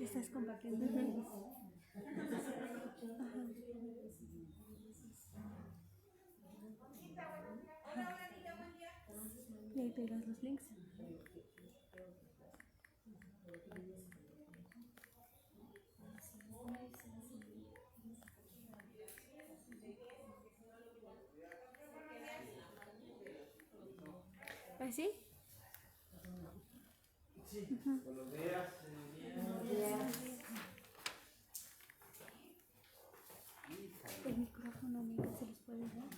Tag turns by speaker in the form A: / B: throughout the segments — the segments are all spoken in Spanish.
A: Estás compartiendo. Y ahí pegas los links. ¿Así?
B: Sí. Buenos días.
A: Buenos días. El micrófono, amiga, ¿se los puede dar?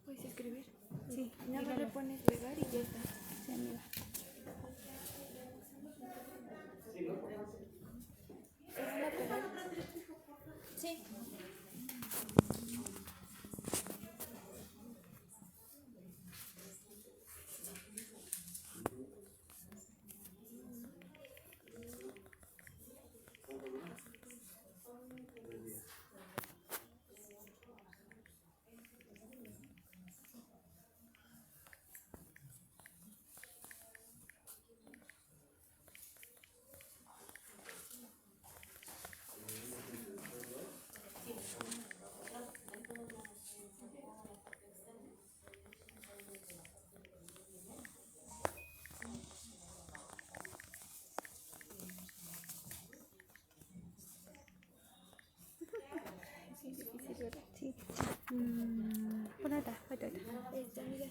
C: ¿Puedes escribir?
A: Sí.
C: Nada más le pones pegar y ya está.
A: Sí, amiga.
C: ¿Es una pegar? Sí.
A: Sí. Por acá,
C: Amiga,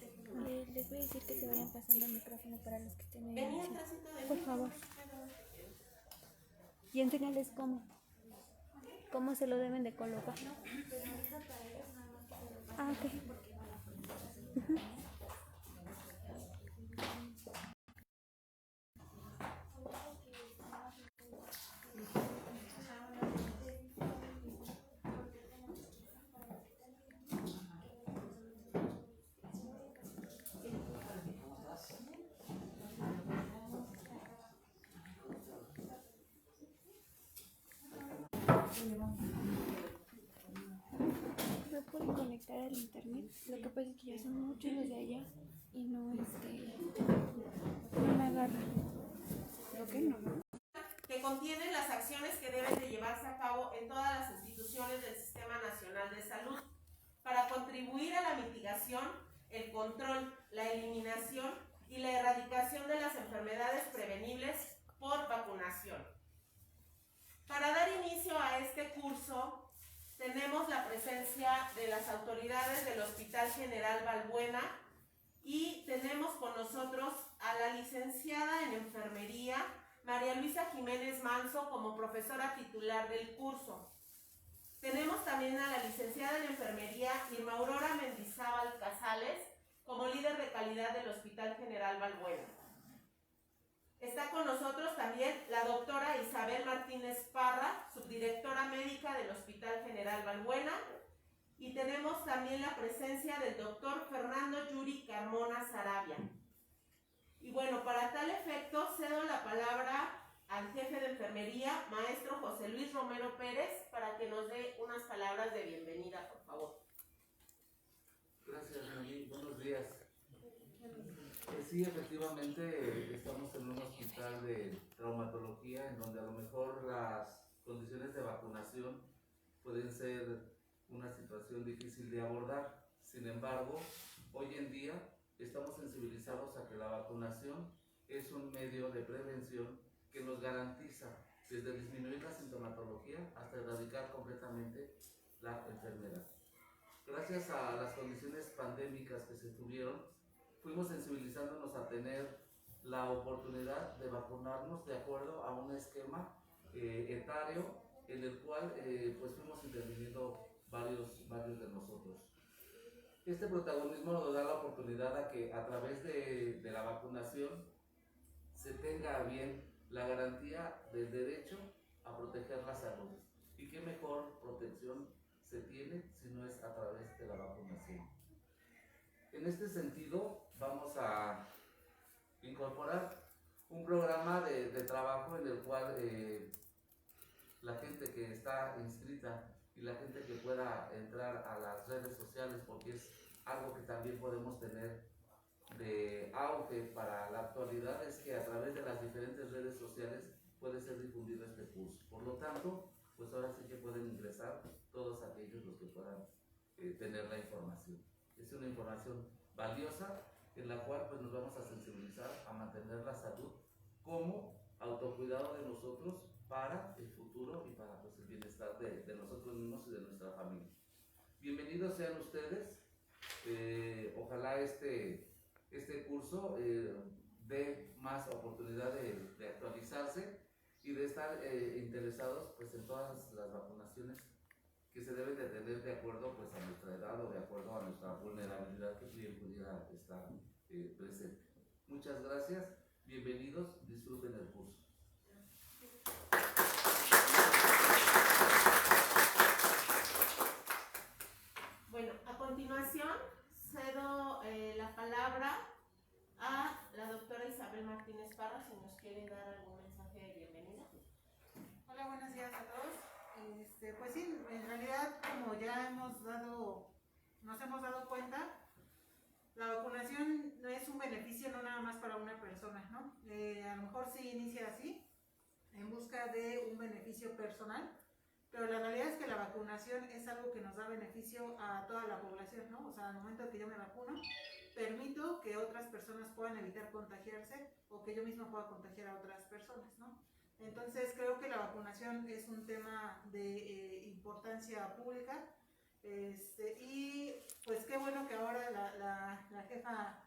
C: les voy a decir que se vayan pasando el micrófono para los que estén en el
A: por favor. Y enséñales cómo se lo deben de colocar. Ah, ok.
C: No pueden conectar al internet. Lo que pasa es que ya son muchos los de allá y no me agarra.
A: ¿Lo que no?
D: Que contienen las acciones que deben de llevarse a cabo en todas las instituciones del Sistema Nacional de Salud para contribuir a la mitigación, el control, la eliminación y la erradicación de las enfermedades prevenibles por vacunación. Para dar inicio a este curso, tenemos la presencia de las autoridades del Hospital General Balbuena y tenemos con nosotros a la licenciada en Enfermería, María Luisa Jiménez Manso, como profesora titular del curso. Tenemos también a la licenciada en Enfermería, Irma Aurora Mendizábal Casales, como líder de calidad del Hospital General Balbuena. Está con nosotros también la doctora Isabel Martínez Parra, subdirectora médica del Hospital General Balbuena. Y tenemos también la presencia del doctor Fernando Yuri Carmona Sarabia. Y bueno, para tal efecto cedo la palabra al jefe de enfermería, maestro José Luis Romero Pérez, para que nos dé unas palabras de bienvenida, por favor.
E: Gracias, Nelly. Buenos días. Sí, efectivamente, estamos en un hospital de traumatología en donde a lo mejor las condiciones de vacunación pueden ser una situación difícil de abordar. Sin embargo, hoy en día estamos sensibilizados a que la vacunación es un medio de prevención que nos garantiza desde disminuir la sintomatología hasta erradicar completamente la enfermedad. Gracias a las condiciones pandémicas que se tuvieron, fuimos sensibilizándonos a tener la oportunidad de vacunarnos de acuerdo a un esquema etario en el cual pues fuimos interviniendo varios de nosotros. Este protagonismo nos da la oportunidad a que a través de la vacunación se tenga bien la garantía del derecho a proteger la salud. ¿Y qué mejor protección se tiene si no es a través de la vacunación? En este sentido, vamos a incorporar un programa de trabajo en el cual la gente que está inscrita y la gente que pueda entrar a las redes sociales, porque es algo que también podemos tener de auge para la actualidad, es que a través de las diferentes redes sociales puede ser difundido este curso. Por lo tanto, pues ahora sí que pueden ingresar todos aquellos los que puedan tener la información. Es una información valiosa en la cual pues nos vamos a sensibilizar a mantener la salud como autocuidado de nosotros para el futuro y para pues, el bienestar de nosotros mismos y de nuestra familia. Bienvenidos sean ustedes. Ojalá este curso dé más oportunidad de actualizarse y de estar interesados pues, en todas las vacunaciones que se deben de tener de acuerdo pues, a nuestra edad o de acuerdo a nuestra vulnerabilidad que bien pudiera estar presente. Muchas gracias, bienvenidos, disfruten el curso.
D: Bueno, a continuación cedo la palabra a la doctora Isabel Martínez Parra, si nos quiere dar algún mensaje de bienvenida.
F: Hola, buenos días a todos. Pues sí, en realidad, como ya nos hemos dado cuenta, la vacunación no es un beneficio no nada más para una persona, ¿no? A lo mejor sí inicia así, en busca de un beneficio personal, pero la realidad es que la vacunación es algo que nos da beneficio a toda la población, ¿no? O sea, al momento que yo me vacuno, permito que otras personas puedan evitar contagiarse o que yo misma pueda contagiar a otras personas, ¿no? Entonces creo que la vacunación es un tema de importancia pública y pues qué bueno que ahora la jefa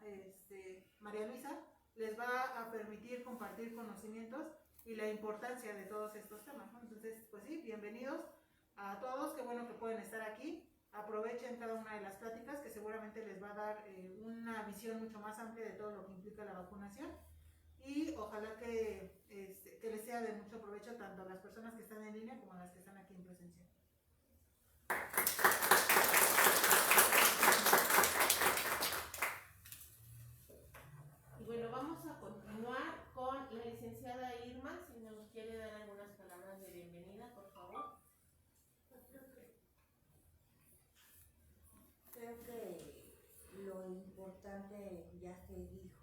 F: María Luisa les va a permitir compartir conocimientos y la importancia de todos estos temas, ¿no? Entonces pues sí, bienvenidos a todos, qué bueno que pueden estar aquí. Aprovechen cada una de las pláticas que seguramente les va a dar una visión mucho más amplia de todo lo que implica la vacunación y ojalá que les sea de mucho provecho tanto a las personas que están en línea como a las que están aquí en presencia.
D: Y bueno, vamos a continuar con la licenciada Irma, si nos quiere dar algunas palabras de bienvenida, por favor.
G: Creo que lo importante ya se dijo.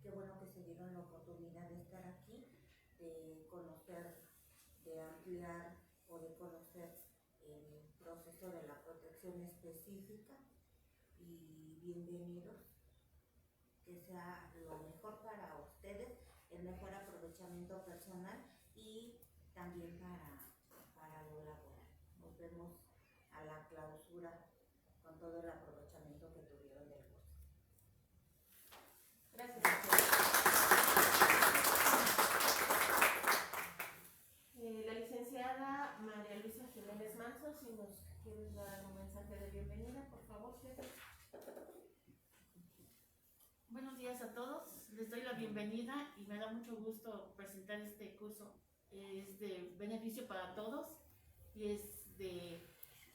G: Qué bueno que se dieron la oportunidad de estar aquí, de conocer, de ampliar o de conocer el proceso de la protección específica y bienvenidos. Que sea lo mejor para ustedes, el mejor aprovechamiento personal y también para lo laboral. Nos vemos a la clausura con todo el aprovechamiento que tuvieron del curso.
D: Gracias. La licenciada María Luisa Jiménez Manso, si nos quieres dar un mensaje de bienvenida, por favor, jefe.
H: Buenos días a todos, les doy la bienvenida y me da mucho gusto presentar este curso. Es de beneficio para todos y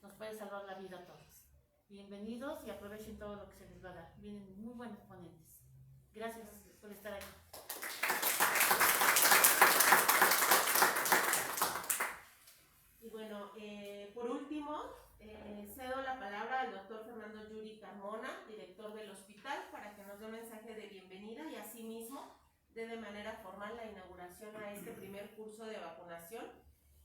H: nos puede salvar la vida a todos. Bienvenidos y aprovechen todo lo que se les va a dar. Vienen muy buenos ponentes. Gracias por estar aquí.
D: Y bueno, por último, cedo la palabra al doctor Fernando Yuri Carmona, director del hospital, para que nos dé un mensaje de bienvenida y asimismo dé de manera formal la inauguración a este primer curso de vacunación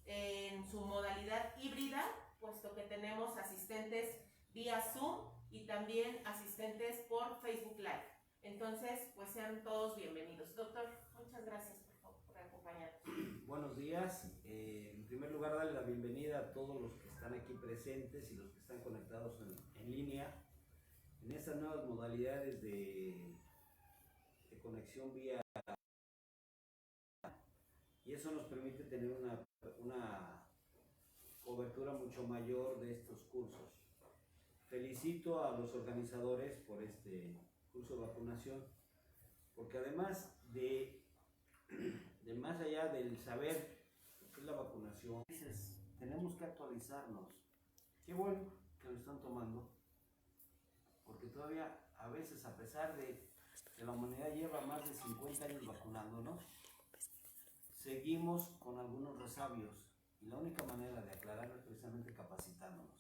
D: en su modalidad híbrida, puesto que tenemos asistentes vía Zoom y también asistentes por Facebook Live. Entonces, pues sean todos bienvenidos. Doctor, muchas gracias por acompañarnos.
B: Buenos días. En primer lugar, darle la bienvenida a todos los que están aquí presentes y los que están conectados en línea en estas nuevas modalidades de conexión vía, y eso nos permite tener una cobertura mucho mayor de estos cursos. Felicito a los organizadores por este curso de vacunación, porque además de más allá del saber lo que es la vacunación, tenemos que actualizarnos. Qué bueno que lo están tomando, porque todavía a veces, a pesar de que la humanidad lleva más de 50 años vacunándonos, seguimos con algunos resabios, y la única manera de aclararlo es precisamente capacitándonos,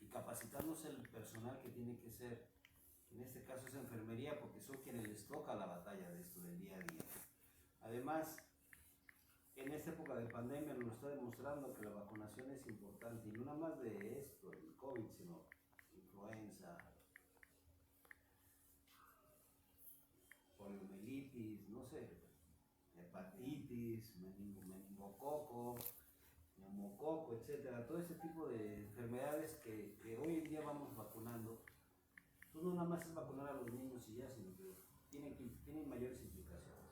B: y capacitándose el personal que tiene que ser, en este caso es enfermería, porque son quienes les toca la batalla de esto del día a día. Además, época de pandemia nos está demostrando que la vacunación es importante, y no nada más de esto, el COVID, sino influenza, poliomielitis, no sé, hepatitis, meningococo, neumococo, etcétera, todo ese tipo de enfermedades que hoy en día vamos vacunando. Pues no nada más es vacunar a los niños y ya, sino que tienen mayores implicaciones.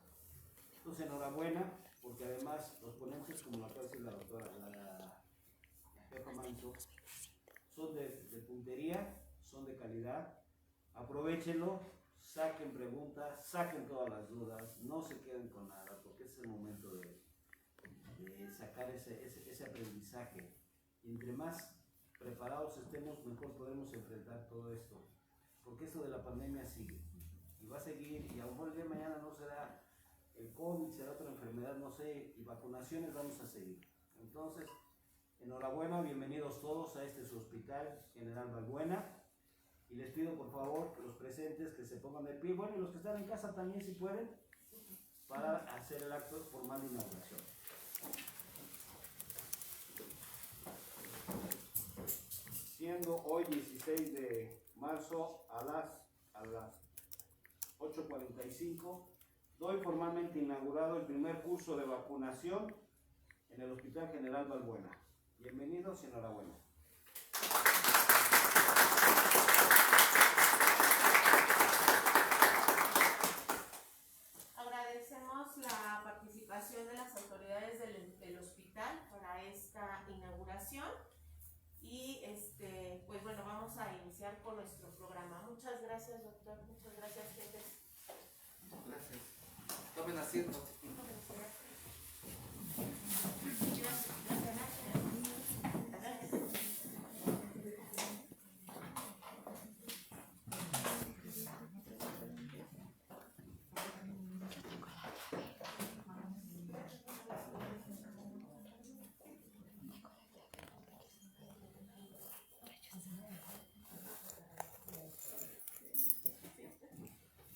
B: Entonces, enhorabuena, porque además los ponentes, como lo acaba de decir la doctora, la jefa Manso, son de puntería, son de calidad. Aprovechenlo, saquen preguntas, saquen todas las dudas, no se queden con nada, porque es el momento de sacar ese aprendizaje. Y entre más preparados estemos, mejor podemos enfrentar todo esto, porque esto de la pandemia sigue y va a seguir, y a lo mejor el día de mañana no será el COVID, será otra enfermedad, no sé, y vacunaciones vamos a seguir. Entonces, enhorabuena, bienvenidos todos a este su Hospital General Balbuena, y les pido por favor que los presentes que se pongan de pie, bueno, y los que están en casa también si pueden, para hacer el acto formal de inauguración. Siendo hoy 16 de marzo a las 8:45, doy formalmente inaugurado el primer curso de vacunación en el Hospital General Balbuena. Bienvenidos y enhorabuena.
D: Agradecemos la participación de las autoridades del hospital para esta inauguración. Y pues bueno, vamos a iniciar con nuestro programa. Muchas gracias, doctor. Muchas gracias, jefes.
E: Gracias. Tomen asiento.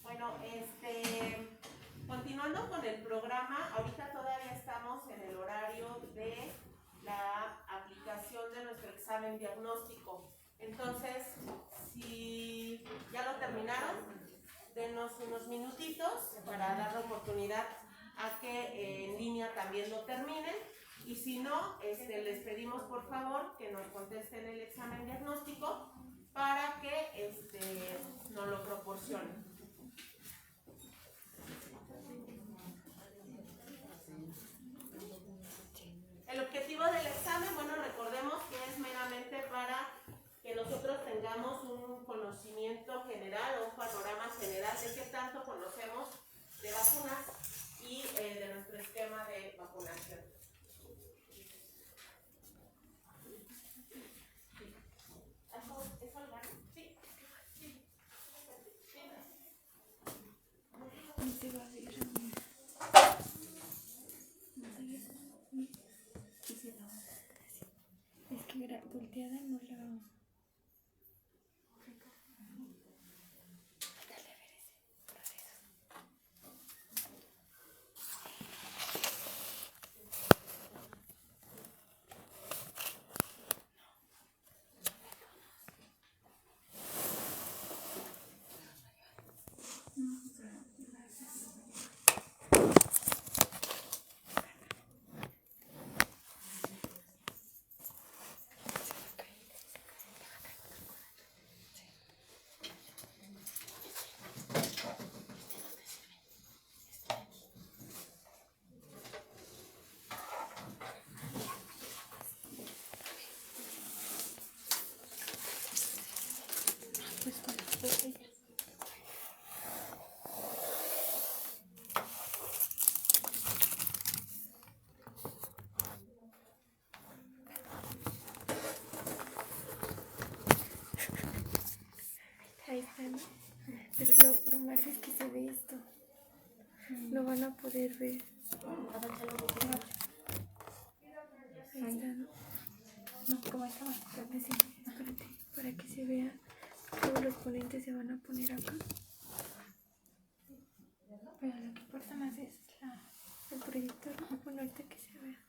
D: Bueno, continuando con el programa, ahorita todavía estamos en el horario de la aplicación de nuestro examen diagnóstico. Entonces, si ya lo terminaron, denos unos minutitos para dar la oportunidad a que en línea también lo terminen. Y si no, les pedimos por favor que nos contesten el examen diagnóstico para que nos lo proporcionen. El objetivo del examen, bueno, recordemos que es meramente para que nosotros tengamos un conocimiento general o un panorama general de qué tanto conocemos de vacunas y de nuestro esquema de vacunación. ¿Eso lo gano? Sí.
C: No se va a ver. Es que volteada no la... Dale a ver ese. Pues con las botellas. Ahí están. Pero lo malo es que se ve esto. Lo van a poder ver. Ahí está, ¿no? No, ¿cómo estaba? Así, espérate, para que se vea. Todos los ponentes se van a poner acá. Pero lo que importa más es el proyector. Bueno, ahorita que se vea.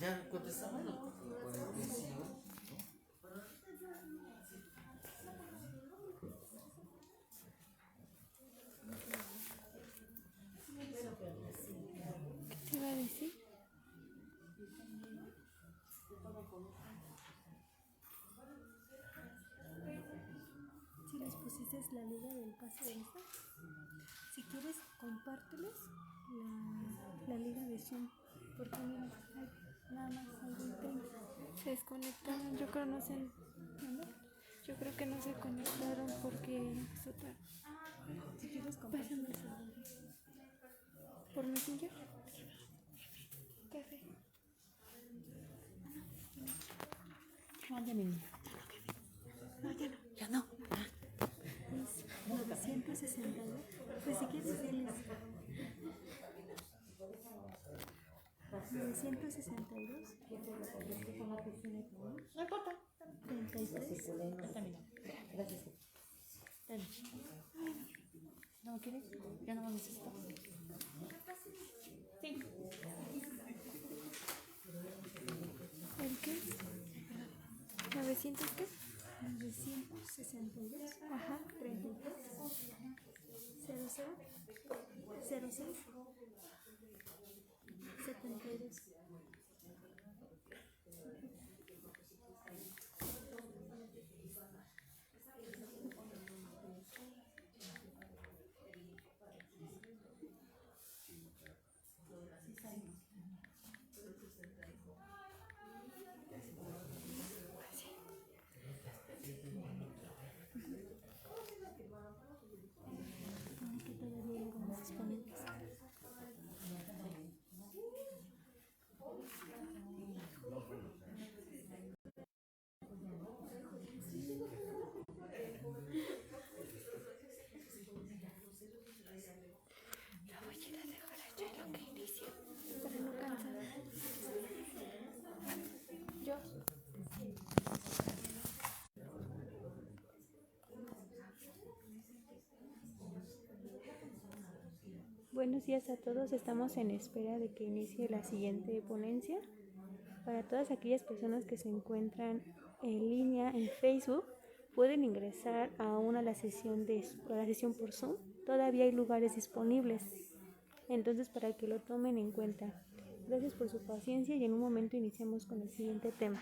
E: Ya contestamos la 45.
C: ¿Qué te iba a decir? Si les pusiste la liga del pase de esta, si quieres compárteles la liga de Zoom, porque mira, nada más algún tema. Se desconectaron, yo creo no se, ¿no? Yo creo que no se conectaron porque empezó tarde. Si quieres compárteme por Messenger. Café.
H: Manda niña. Ya no.
C: Es 962. Pues si quieres diles. 962.
H: No importa.
C: 33.
H: Gracias. ¿No quieres? Ya no lo necesito. Sí.
C: ¿El qué? ¿900 qué? 962. Ajá, 33. 00. 06. 72. Que todavía hay algunos disponibles. La voy a ir a dejar allá en lo que inicio, para no cansar. Yo. Buenos días a todos, estamos en espera de que inicie la siguiente ponencia. Para todas aquellas personas que se encuentran en línea en Facebook, pueden ingresar aún a la sesión por Zoom. Todavía hay lugares disponibles, entonces para que lo tomen en cuenta. Gracias por su paciencia y en un momento iniciamos con el siguiente tema.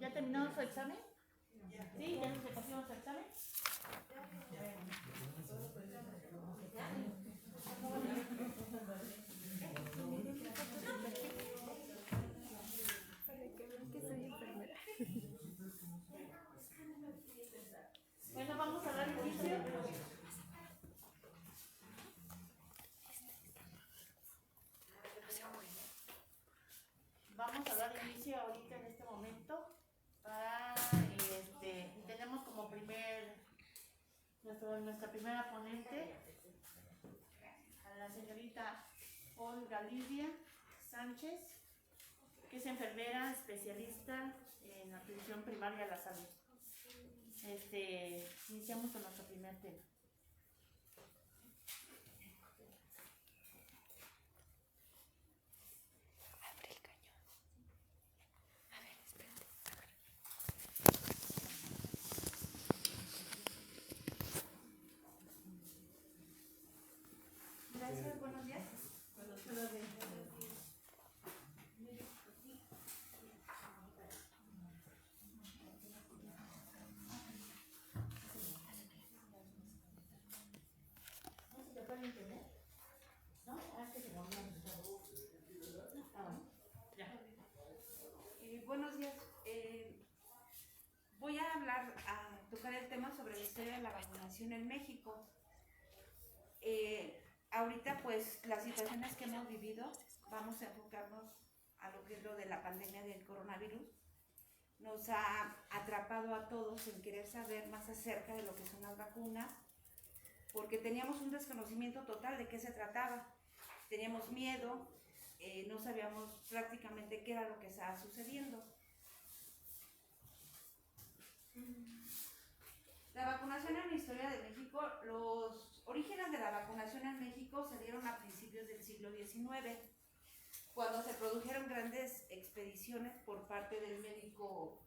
H: ¿Ya terminó su examen? Sí, ya nos pasamos su examen. Bueno, vamos a dar inicio. Vamos a dar inicio ahorita en este momento. Tenemos como nuestra primera ponente a la señorita Olga Lidia Sánchez, que es enfermera especialista en atención primaria a la salud. Iniciamos con nuestro primer tema.
C: Abre el cañón. A ver, espérate.
H: Gracias, buenos días. Buenos días.
I: voy a tocar el tema sobre la historia de la vacunación en México. Ahorita pues las situaciones que hemos vivido, vamos a enfocarnos a lo que es lo de la pandemia del coronavirus. Nos ha atrapado a todos en querer saber más acerca de lo que son las vacunas, porque teníamos un desconocimiento total de qué se trataba. Teníamos miedo, no sabíamos prácticamente qué era lo que estaba sucediendo. La vacunación en la historia de México, los orígenes de la vacunación en México se dieron a principios del siglo XIX, cuando se produjeron grandes expediciones por parte del médico,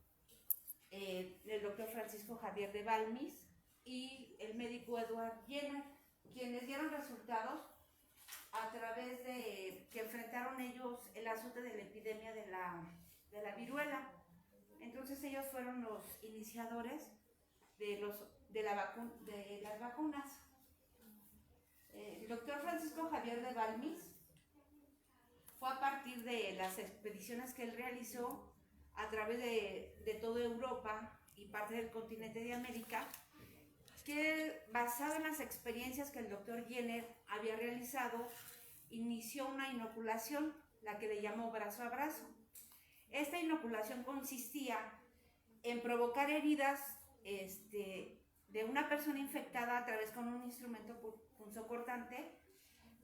I: el doctor Francisco Javier de Balmis y el médico Edward Jenner, quienes dieron resultados a través de que enfrentaron ellos el azote de la epidemia de la viruela. Entonces ellos fueron los iniciadores de las vacunas. El doctor Francisco Javier de Balmis fue a partir de las expediciones que él realizó a través de toda Europa y parte del continente de América, que basado en las experiencias que el doctor Jenner había realizado, inició una inoculación, la que le llamó brazo a brazo. Esta inoculación consistía en provocar heridas de una persona infectada a través con un instrumento punzocortante,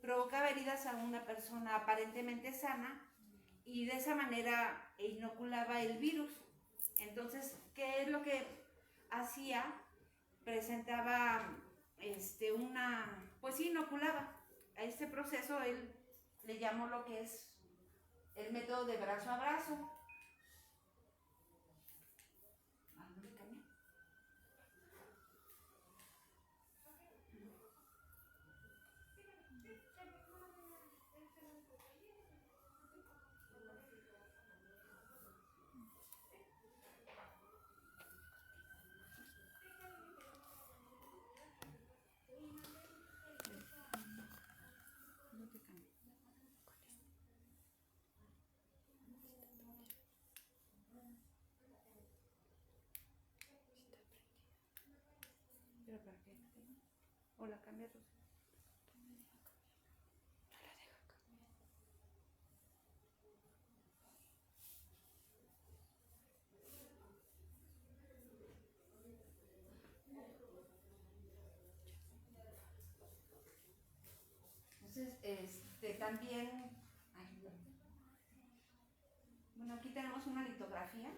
I: provocaba heridas a una persona aparentemente sana y de esa manera inoculaba el virus. Entonces, ¿qué es lo que hacía? Presentaba pues inoculaba. A este proceso él le llamó lo que es el método de brazo a brazo. O la cambia. Entonces, también, bueno, aquí tenemos una litografía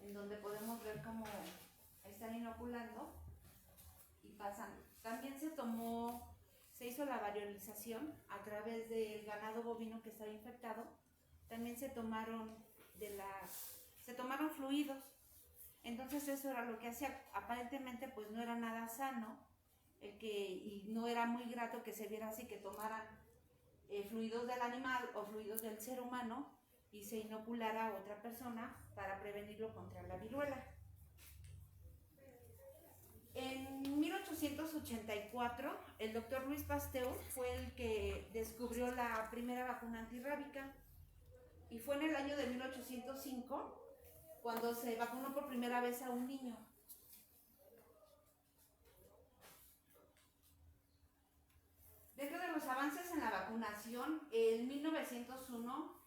I: en donde podemos ver cómo están inoculando y pasan. También se hizo la variolización a través del ganado bovino que estaba infectado. También se tomaron fluidos. Entonces eso era lo que hacía. Aparentemente pues no era nada sano y no era muy grato que se viera así, que tomaran fluidos del animal o fluidos del ser humano y se inoculara a otra persona para prevenirlo contra la viruela. En 1884, el doctor Louis Pasteur fue el que descubrió la primera vacuna antirrábica y fue en el año de 1805 cuando se vacunó por primera vez a un niño. Dentro de los avances en la vacunación, en 1901,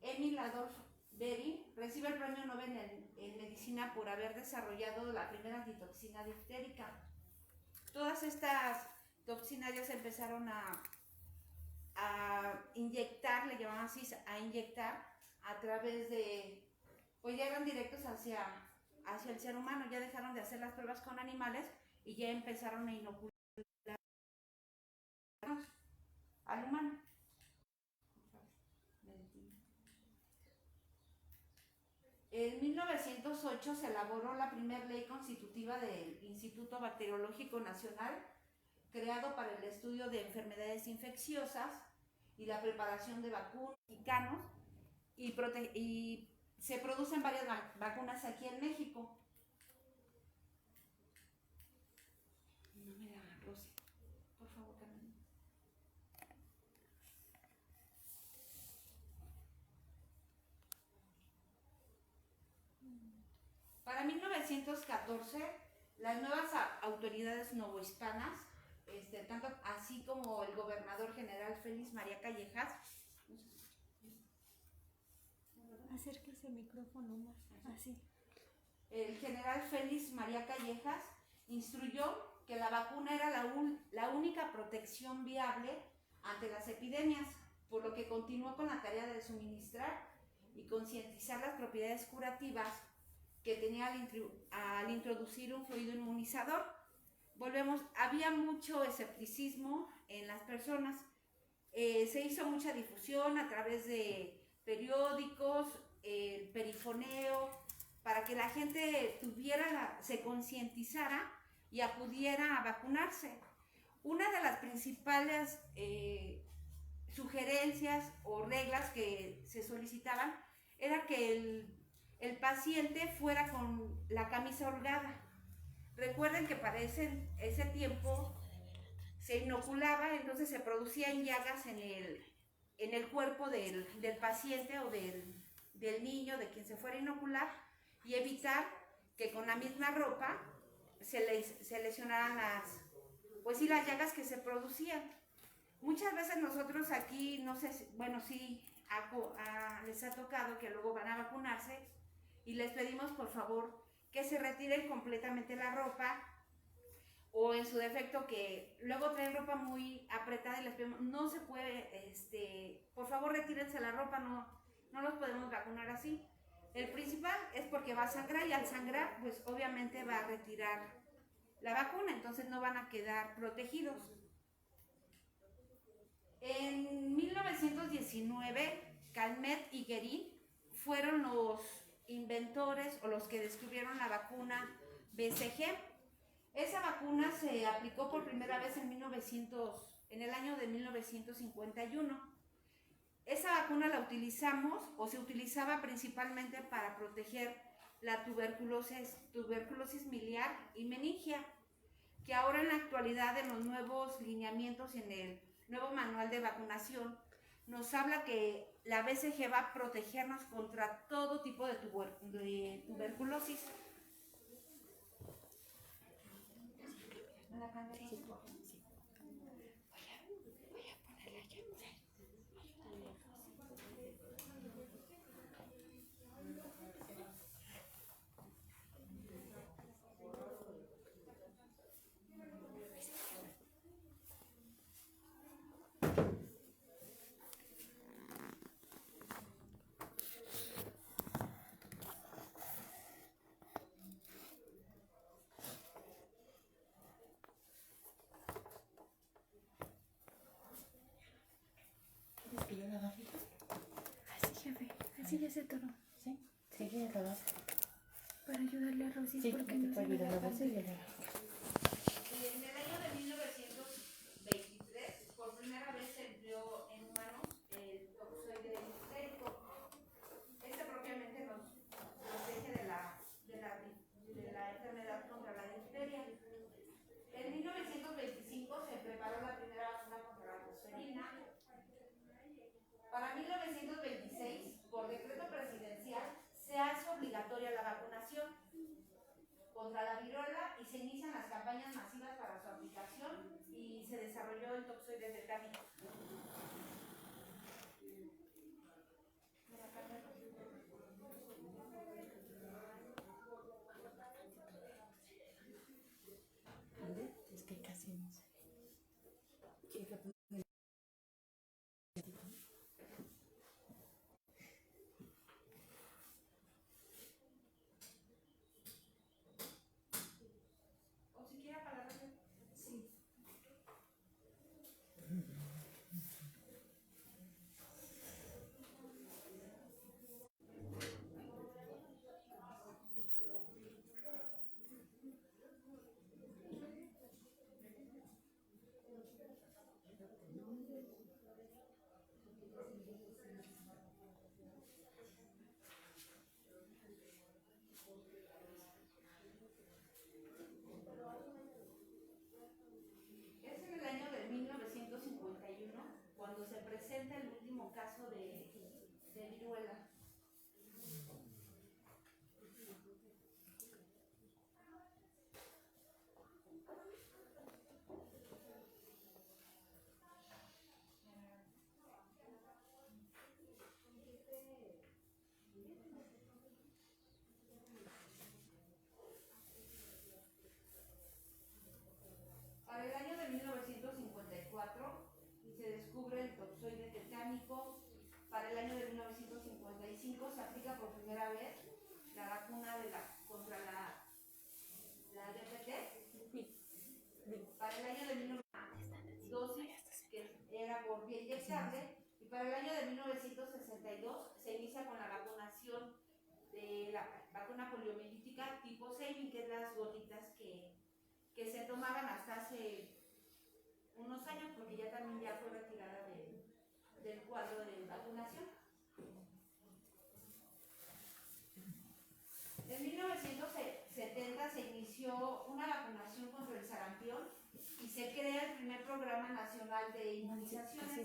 I: Emil Adolf Berry recibe el premio Nobel en medicina por haber desarrollado la primera antitoxina diftérica. Todas estas toxinas ya se empezaron a inyectar, le llamaban así, a inyectar a través de, pues ya eran directos hacia el ser humano, ya dejaron de hacer las pruebas con animales y ya empezaron a inocular al humano. En 1908 se elaboró la primera ley constitutiva del Instituto Bacteriológico Nacional, creado para el estudio de enfermedades infecciosas y la preparación de vacunas mexicanos, y se producen varias vacunas aquí en México. No me da, Rosy, por favor, Carmen. Para 1914, las nuevas autoridades novohispanas, tanto así como el gobernador general Félix María Callejas,
C: Acérquese el micrófono más, así.
I: el general Félix María Callejas instruyó que la vacuna era la única protección viable ante las epidemias, por lo que continuó con la tarea de suministrar y concientizar las propiedades curativas que tenía al introducir un fluido inmunizador. Había mucho escepticismo en las personas, se hizo mucha difusión a través de periódicos, perifoneo, para que la gente se concientizara y acudiera a vacunarse. Una de las principales sugerencias o reglas que se solicitaban era que el paciente fuera con la camisa holgada. Recuerden que para ese tiempo se inoculaba, entonces se producían llagas en el cuerpo del paciente o del niño, de quien se fuera a inocular, y evitar que con la misma ropa se lesionaran las llagas que se producían. Muchas veces nosotros aquí, no sé, sí les ha tocado que luego van a vacunarse y les pedimos por favor que se retiren completamente la ropa, o en su defecto que luego traen ropa muy apretada y les pedimos, no se puede, por favor retírense la ropa, no los podemos vacunar así. El principal es porque va a sangrar, y al sangrar pues obviamente va a retirar la vacuna, entonces no van a quedar protegidos. En 1919, Calmet y Guerin fueron los inventores o los que descubrieron la vacuna BCG. Esa vacuna se aplicó por primera vez en el año de 1951. Esa vacuna se utilizaba principalmente para proteger la tuberculosis miliar y meningia, que ahora en la actualidad, en los nuevos lineamientos y en el nuevo manual de vacunación, nos habla que la BCG va a protegernos contra todo tipo de tuberculosis.
C: Así, jefe, así ya se atoró.
H: ¿Sí? Sí, ya acabó.
C: Para ayudarle a Rosy,
H: Sí,
C: porque
H: te
C: no
H: puedo
C: se
H: ayudar
C: me
H: a
C: da
H: Rosy
C: fácil.
H: y a la-
I: En el año de 1923, por primera vez se empleó en humanos el toxoide difterico. Este propiamente nos protege de la enfermedad contra la difteria. En 1925 se preparó la primera vacuna contra la tosferina. Para 1926, por decreto presidencial, se hace obligatoria la vacunación contra la viruela y se inician Para el año de 1954 se descubre el toxoide tetánico. Para el año de 1955 se aplica por primera vez la vacuna contra la DPT. Para el año de 1912, que era por vía inyectable, y para el año de 1962 se inicia con la vacunación de la vacuna poliomielítica tipo Sabin, que es las gotitas que se tomaban hasta hace unos años, porque ya también ya fue retirada del cuadro de vacunación. En 1970 se inició una vacunación contra el sarampión y se crea el primer programa nacional de inmunizaciones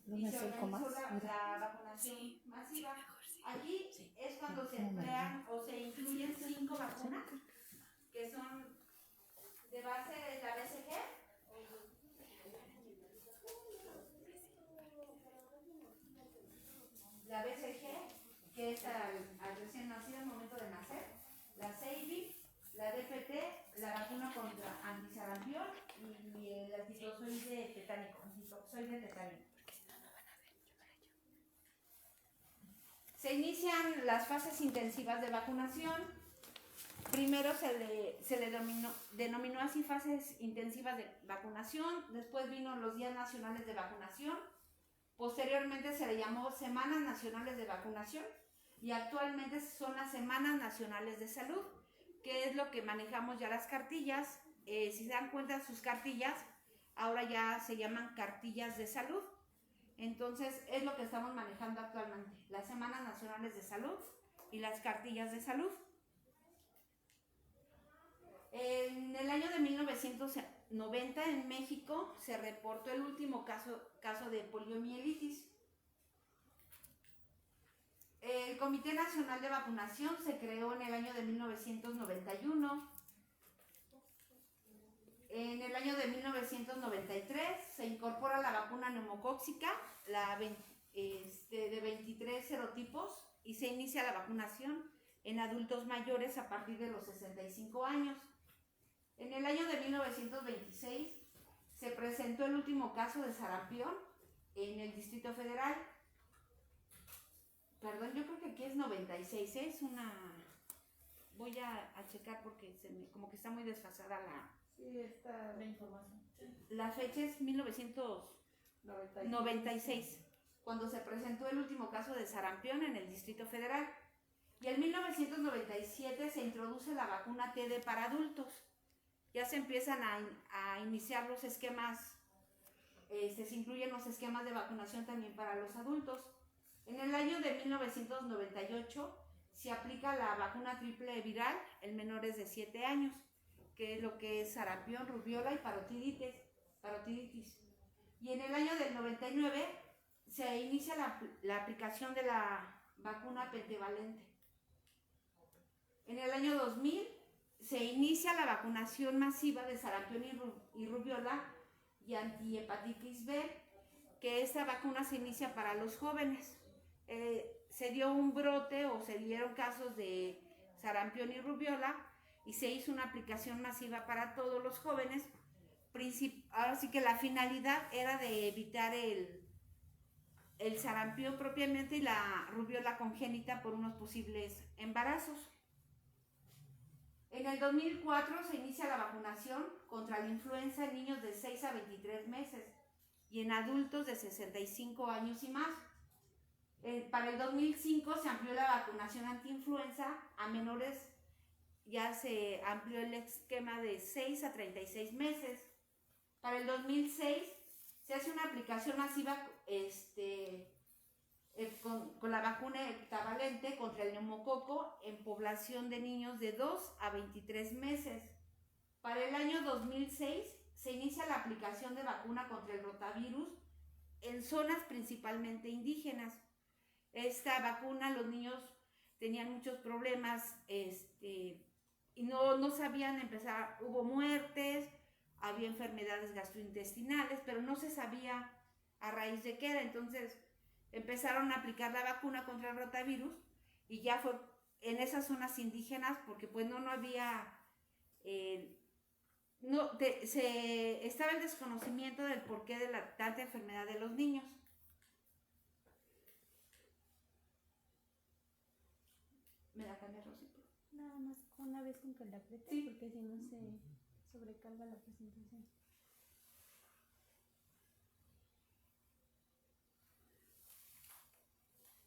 I: y se organizó la vacunación masiva. Aquí es cuando se emplean o se incluyen 5 vacunas que son de base de la BCG. La BCG, que es al recién nacido al momento de nacer, la Sabin, la DPT, la vacuna contra antisarampión y el antitoxoide tetánico. Se inician las fases intensivas de vacunación. Primero se le denominó así fases intensivas de vacunación, después vino los días nacionales de vacunación, posteriormente se le llamó semanas nacionales de vacunación y actualmente son las semanas nacionales de salud, que es lo que manejamos ya las cartillas. Si se dan cuenta, sus cartillas ahora ya se llaman cartillas de salud. Entonces es lo que estamos manejando actualmente, las semanas nacionales de salud y las cartillas de salud. En el año de 1990 en México se reportó el último caso de poliomielitis. El Comité Nacional de Vacunación se creó en el año de 1991. En el año de 1993 se incorpora la vacuna neumocóxica, de 23 serotipos, y se inicia la vacunación en adultos mayores a partir de los 65 años. En el año de 1926 se presentó el último caso de sarampión en el Distrito Federal. Perdón, yo creo que aquí es 96, es una... Voy a checar porque como que está muy desfasada
H: la información.
I: La fecha es 1996, cuando se presentó el último caso de sarampión en el Distrito Federal. Y en 1997 se introduce la vacuna TD para adultos. Ya se empiezan a iniciar los esquemas, se incluyen los esquemas de vacunación también para los adultos. En el año de 1998 se aplica la vacuna triple viral en menores de 7 años, que es lo que es sarampión, rubiola y parotiditis. Y en el año del 99 se inicia la aplicación de la vacuna pentavalente. En el año 2000 se inicia la vacunación masiva de sarampión y rubiola y antihepatitis B, que esta vacuna se inicia para los jóvenes. Se dio un brote o se dieron casos de sarampión y rubiola y se hizo una aplicación masiva para todos los jóvenes. Ahora sí que la finalidad era de evitar el sarampión propiamente y la rubiola congénita por unos posibles embarazos. En el 2004 se inicia la vacunación contra la influenza en niños de 6 a 23 meses y en adultos de 65 años y más. Para el 2005 se amplió la vacunación antiinfluenza a menores, ya se amplió el esquema de 6 a 36 meses. Para el 2006 se hace una aplicación masiva con la vacuna heptavalente contra el neumococo en población de niños de 2 a 23 meses. Para el año 2006 se inicia la aplicación de vacuna contra el rotavirus en zonas principalmente indígenas. Esta vacuna, los niños tenían muchos problemas y no sabían empezar, hubo muertes, había enfermedades gastrointestinales, pero no se sabía a raíz de qué era. Entonces empezaron a aplicar la vacuna contra el rotavirus y ya fue en esas zonas indígenas porque pues no había, estaba el desconocimiento del porqué de la tanta enfermedad de los niños. ¿Me la cambia, Rosy?
C: Nada más una vez con que la apretes,
I: Sí.
C: porque si no se sobrecarga la presentación.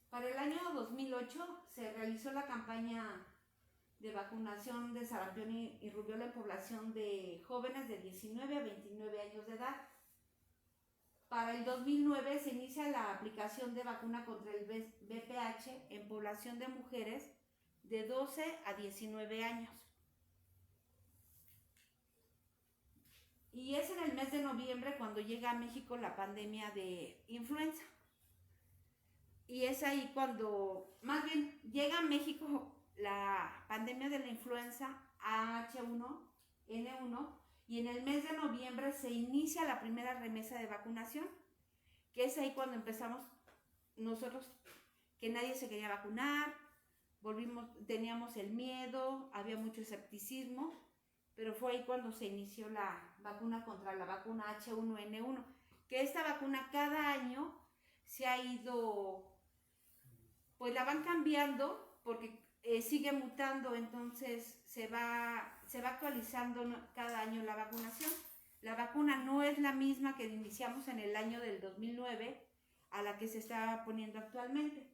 I: Para el año 2008 se realizó la campaña de vacunación de sarampión y rubiola en población de jóvenes de 19 a 29 años de edad. Para el 2009 se inicia la aplicación de vacuna contra el VPH en población de mujeres de 12 a 19 años. Y es en el mes de noviembre cuando llega a México la pandemia de influenza. Y es ahí cuando, más bien, llega a México la pandemia de la influenza H1N1 y en el mes de noviembre se inicia la primera remesa de vacunación, que es ahí cuando empezamos nosotros, que nadie se quería vacunar, teníamos el miedo, había mucho escepticismo, pero fue ahí cuando se inició la vacuna contra la vacuna H1N1, que esta vacuna cada año se ha ido, pues la van cambiando porque sigue mutando, entonces se va actualizando cada año la vacunación. La vacuna no es la misma que iniciamos en el año del 2009 a la que se está poniendo actualmente.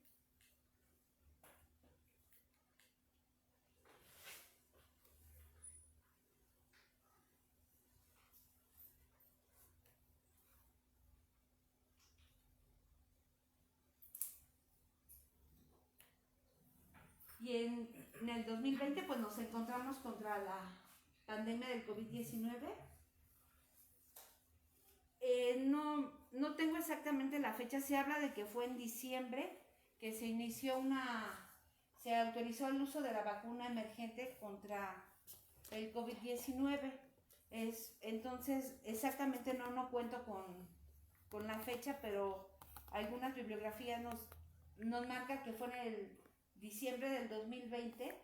I: Y en el 2020 pues nos encontramos contra la pandemia del COVID-19. No tengo exactamente la fecha, se habla de que fue en diciembre que se inició se autorizó el uso de la vacuna emergente contra el COVID-19. Entonces exactamente no cuento con la fecha, pero algunas bibliografías nos marcan que fue en el diciembre del 2020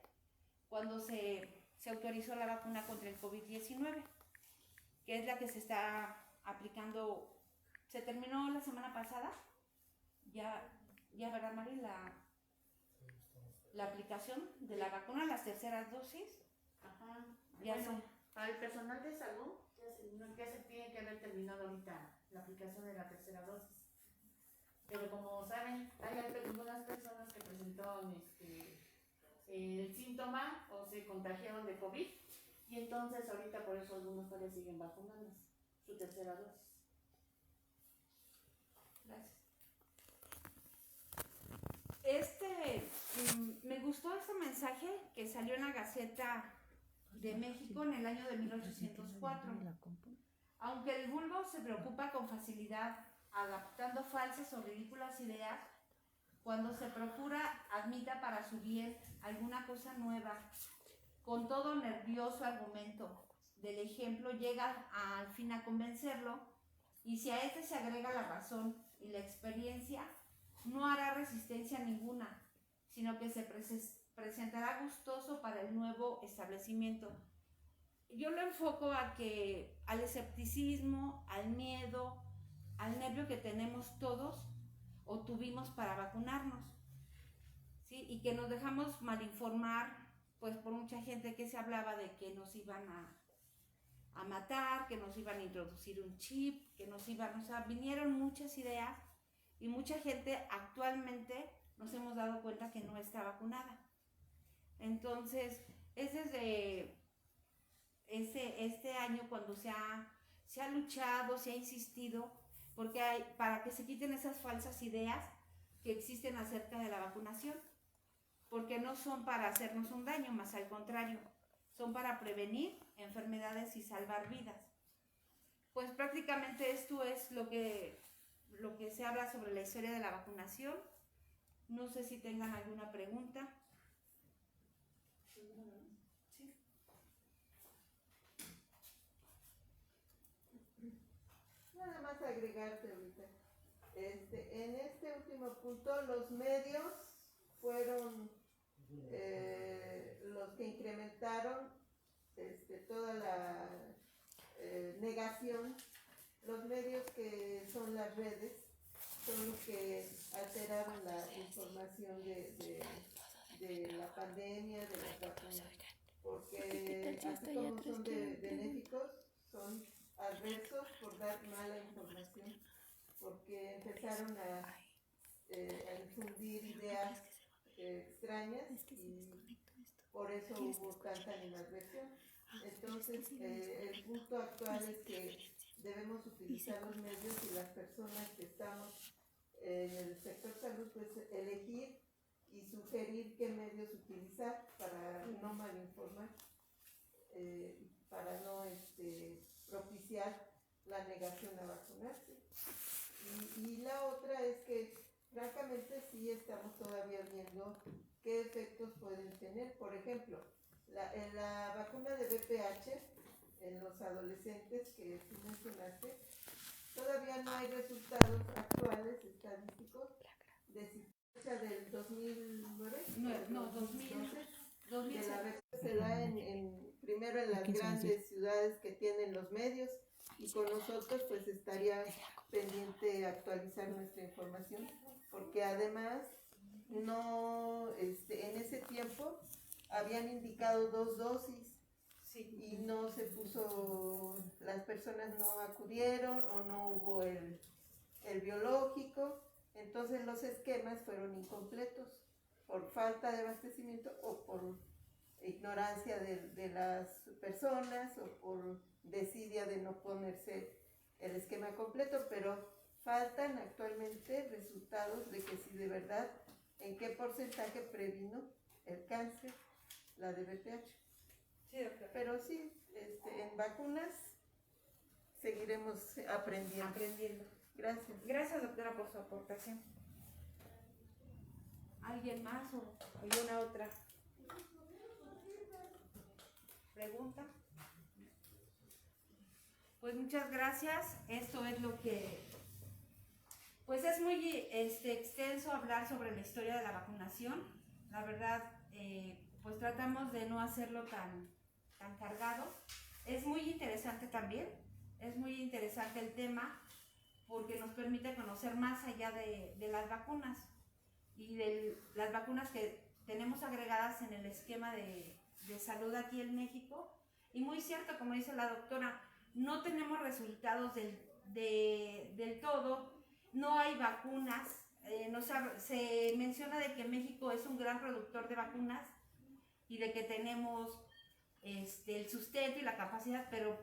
I: cuando se autorizó la vacuna contra el COVID-19, que es la que se está aplicando. Se terminó la semana pasada, ya ¿verdad, Mari? La aplicación de la vacuna, las terceras dosis.
H: Ajá.
I: Ya
H: Bueno, para el personal de salud ya se tiene que haber terminado ahorita la aplicación de la tercera dosis. Pero como saben, hay algunas personas que presentaron el síntoma o se contagiaron de COVID y entonces ahorita por eso algunos todavía siguen vacunando su tercera dosis.
I: Gracias. Me gustó este mensaje que salió en la Gaceta de México en el año de 1804. Aunque el vulgo se preocupa con facilidad adaptando falsas o ridículas ideas, cuando se procura admita para su bien alguna cosa nueva, con todo nervioso argumento del ejemplo llega al fin a convencerlo, y si a este se agrega la razón y la experiencia, no hará resistencia ninguna, sino que se presentará gustoso para el nuevo establecimiento. Yo lo enfoco al escepticismo, al miedo, al nervio que tenemos todos o tuvimos para vacunarnos, ¿sí? Y que nos dejamos malinformar pues por mucha gente que se hablaba de que nos iban a matar, que nos iban a introducir un chip, vinieron muchas ideas y mucha gente actualmente nos hemos dado cuenta que no está vacunada. Entonces es desde este año cuando se ha luchado, se ha insistido porque para que se quiten esas falsas ideas que existen acerca de la vacunación, porque no son para hacernos un daño, más al contrario, son para prevenir enfermedades y salvar vidas. Pues prácticamente esto es lo que se habla sobre la historia de la vacunación. No sé si tengan alguna pregunta. ¿Sí?
J: Nada más agregarte ahorita. En este último punto, los medios fueron que incrementaron toda la negación, los medios que son las redes, son los que alteraron la información de la pandemia, de las vacunas, porque así como son benéficos, son adversos por dar mala información, porque empezaron a difundir ideas extrañas y por eso hubo tanta animadversión. Entonces, el punto actual es que debemos utilizar los medios y las personas que estamos en el sector salud, pues elegir y sugerir qué medios utilizar para no malinformar, para no propiciar la negación a vacunarse. Y la otra es que francamente sí estamos todavía viendo qué efectos pueden tener. Por ejemplo, en la vacuna de VPH en los adolescentes que tú mencionaste, todavía no hay resultados actuales estadísticos de si del 2009,
I: No, 2012.
J: de la vez se da primero en las grandes ciudades que tienen los medios, y con nosotros pues estaría pendiente actualizar nuestra información, porque además no en ese tiempo habían indicado 2 dosis y no se puso, las personas no acudieron o no hubo el biológico, entonces los esquemas fueron incompletos por falta de abastecimiento o por ignorancia de las personas o por desidia de no ponerse el esquema completo, pero faltan actualmente resultados de que si de verdad en qué porcentaje previno el cáncer la de VPH.
I: Sí, doctora.
J: Pero sí, en vacunas seguiremos aprendiendo. Gracias.
I: Gracias, doctora, por su aportación. ¿Alguien más o alguna otra pregunta? Pues muchas gracias. Esto es lo que... Pues es muy extenso hablar sobre la historia de la vacunación. La verdad, pues tratamos de no hacerlo tan cargado. Es muy interesante también. Es muy interesante el tema porque nos permite conocer más allá de las vacunas y de las vacunas que tenemos agregadas en el esquema de salud aquí en México. Y muy cierto, como dice la doctora, no tenemos resultados del todo, no hay vacunas. Se menciona de que México es un gran productor de vacunas y de que tenemos el sustento y la capacidad, pero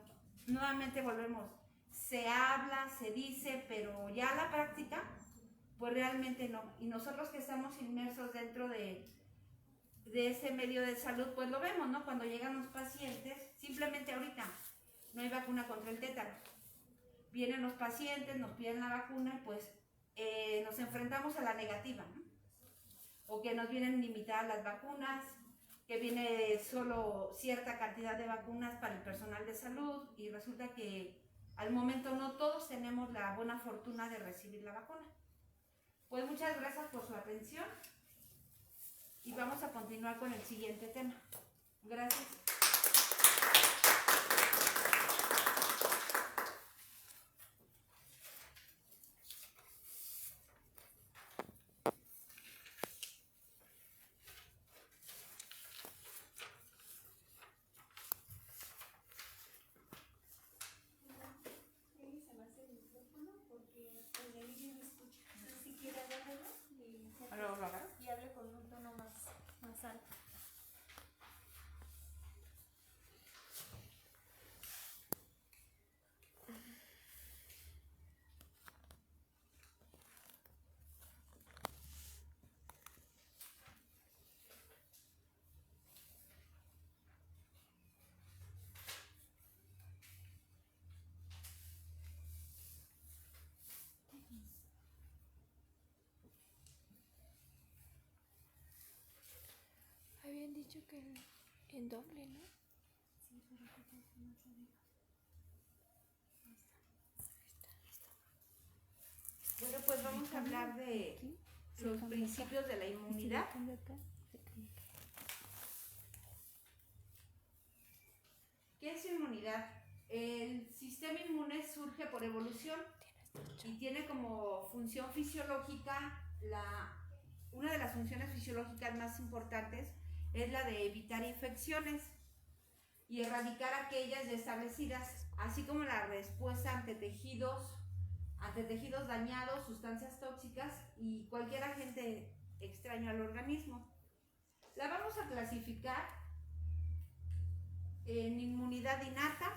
I: nuevamente volvemos, se habla, se dice, pero ya la práctica, pues realmente no. Y nosotros que estamos inmersos dentro de ese medio de salud, pues lo vemos, ¿no? Cuando llegan los pacientes, simplemente ahorita no hay vacuna contra el tétano. Vienen los pacientes, nos piden la vacuna y pues nos enfrentamos a la negativa, ¿no? O que nos vienen limitadas las vacunas, que viene solo cierta cantidad de vacunas para el personal de salud y resulta que al momento no todos tenemos la buena fortuna de recibir la vacuna. Pues muchas gracias por su atención y vamos a continuar con el siguiente tema. Gracias.
C: Y hable con un tono más alto. Habían dicho que en doble, ¿no? Sí, pero que más arriba.
I: Bueno, pues vamos a hablar de los principios de la inmunidad. ¿Qué es inmunidad? El sistema inmune surge por evolución y tiene como función fisiológica, una de las funciones fisiológicas más importantes es la de evitar infecciones y erradicar aquellas ya establecidas, así como la respuesta ante tejidos dañados, sustancias tóxicas y cualquier agente extraño al organismo. La vamos a clasificar en inmunidad innata,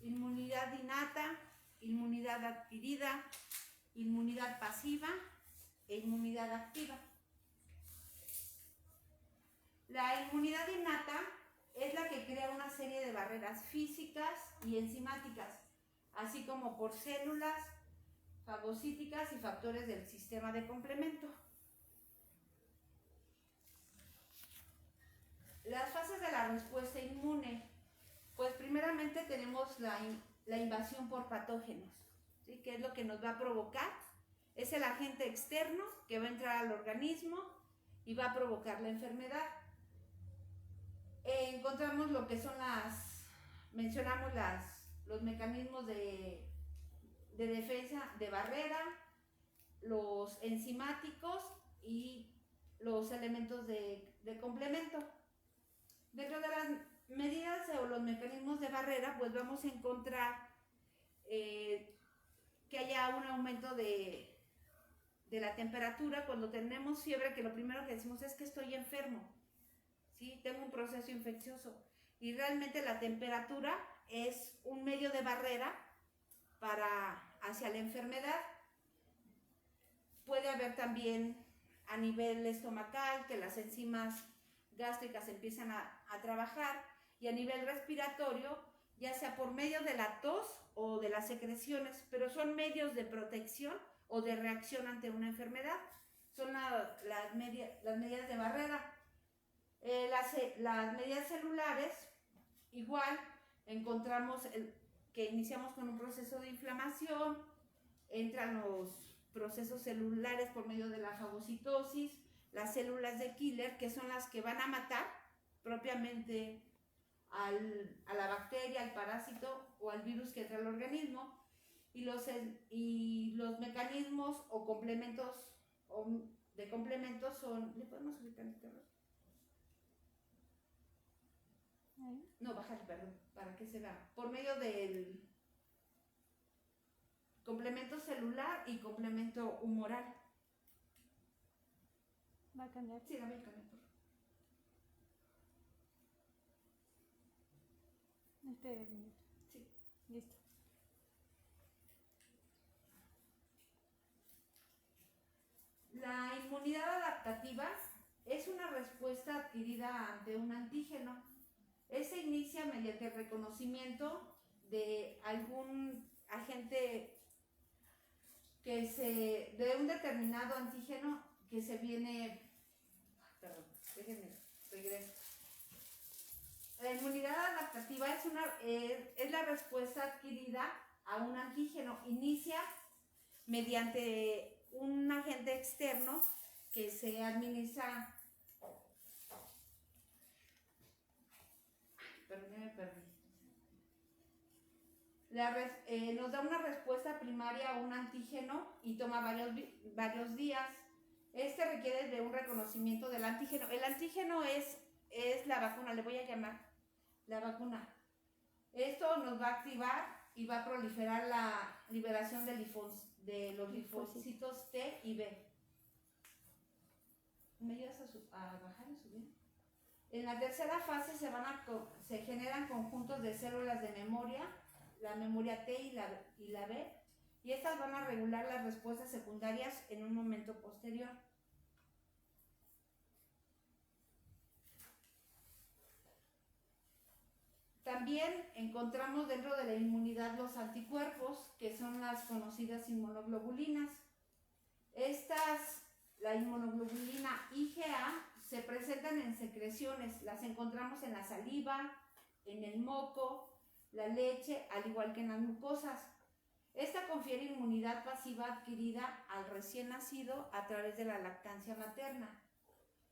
I: inmunidad innata, inmunidad adquirida, inmunidad pasiva e inmunidad activa. La inmunidad innata es la que crea una serie de barreras físicas y enzimáticas, así como por células, fagocíticas y factores del sistema de complemento. Las fases de la respuesta inmune, pues primeramente tenemos la invasión por patógenos, ¿sí? ¿Qué es lo que nos va a provocar? Es el agente externo que va a entrar al organismo y va a provocar la enfermedad. Encontramos lo que son mencionamos los mecanismos de defensa de barrera, los enzimáticos y los elementos de complemento. Dentro de las medidas o los mecanismos de barrera, pues vamos a encontrar que haya un aumento de la temperatura cuando tenemos fiebre, que lo primero que decimos es que estoy enfermo, ¿sí? Tengo un proceso infeccioso y realmente la temperatura es un medio de barrera hacia la enfermedad. Puede haber también a nivel estomacal que las enzimas gástricas empiezan a trabajar, y a nivel respiratorio, ya sea por medio de la tos o de las secreciones, pero son medios de protección o de reacción ante una enfermedad. Son las medidas de barrera. Las medidas celulares, igual, encontramos que iniciamos con un proceso de inflamación, entran los procesos celulares por medio de la fagocitosis, las células de killer, que son las que van a matar propiamente a la bacteria, al parásito o al virus que entra al organismo, y los mecanismos o complementos de complementos son... ¿Le podemos subir tantito? No, bájale, perdón, para que se vea. Por medio del complemento celular y complemento humoral.
C: ¿Va a cambiar?
I: Sí, la voy a cambiar, por favor.
C: Sí. Listo.
I: La inmunidad adaptativa es una respuesta adquirida ante un antígeno. Se inicia mediante el reconocimiento de algún agente de un determinado antígeno que se viene... Perdón, déjenme regreso. La inmunidad adaptativa es la respuesta adquirida a un antígeno. Inicia mediante un agente externo que se administra... Perdón, me perdí. Nos da una respuesta primaria a un antígeno y toma varios días. Este requiere de un reconocimiento del antígeno. El antígeno es la vacuna, le voy a llamar la vacuna. Esto nos va a activar y va a proliferar la liberación de los linfocitos T y B. ¿Me ayudas a bajar y subir? En la tercera fase se generan conjuntos de células de memoria, la memoria T y la B, y estas van a regular las respuestas secundarias en un momento posterior. También encontramos dentro de la inmunidad los anticuerpos, que son las conocidas inmunoglobulinas. La inmunoglobulina IgA, se presentan en secreciones, las encontramos en la saliva, en el moco, la leche, al igual que en las mucosas. Esta confiere inmunidad pasiva adquirida al recién nacido a través de la lactancia materna.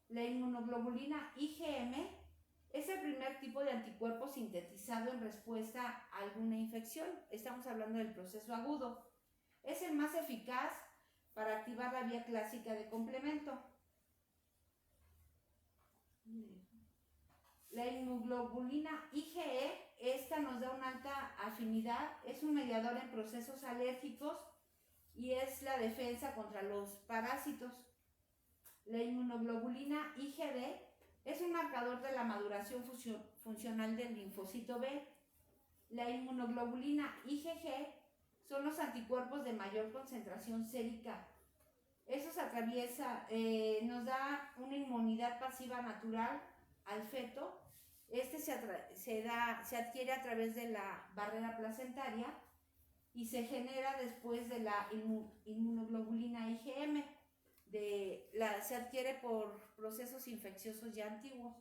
I: La inmunoglobulina IgM Es el primer tipo de anticuerpo sintetizado en respuesta a alguna infección. Estamos hablando del proceso agudo. Es el más eficaz para activar la vía clásica de complemento. La inmunoglobulina IgE, esta nos da una alta afinidad, es un mediador en procesos alérgicos y es la defensa contra los parásitos. La inmunoglobulina IgD es un marcador de la maduración funcional del linfocito B. La inmunoglobulina IgG son los anticuerpos de mayor concentración sérica. Eso nos da una inmunidad pasiva natural al feto. Se adquiere a través de la barrera placentaria y se genera después de la inmunoglobulina IgM. Se adquiere por procesos infecciosos ya antiguos.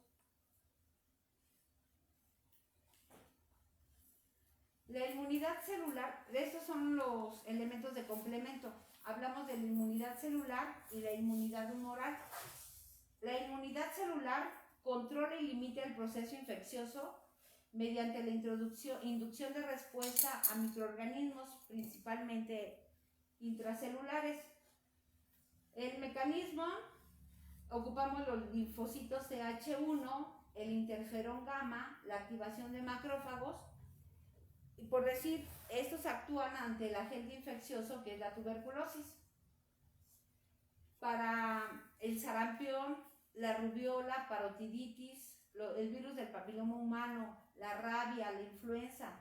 I: La inmunidad celular, estos son los elementos de complemento. Hablamos de la inmunidad celular y la inmunidad humoral. La inmunidad celular controla y limita el proceso infeccioso mediante la inducción de respuesta a microorganismos, principalmente intracelulares. El mecanismo, ocupamos los linfocitos TH1, el interferón gamma, la activación de macrófagos, y por decir, estos actúan ante el agente infeccioso que es la tuberculosis. Para el sarampión, la rubiola, parotiditis, el virus del papiloma humano, la rabia, la influenza,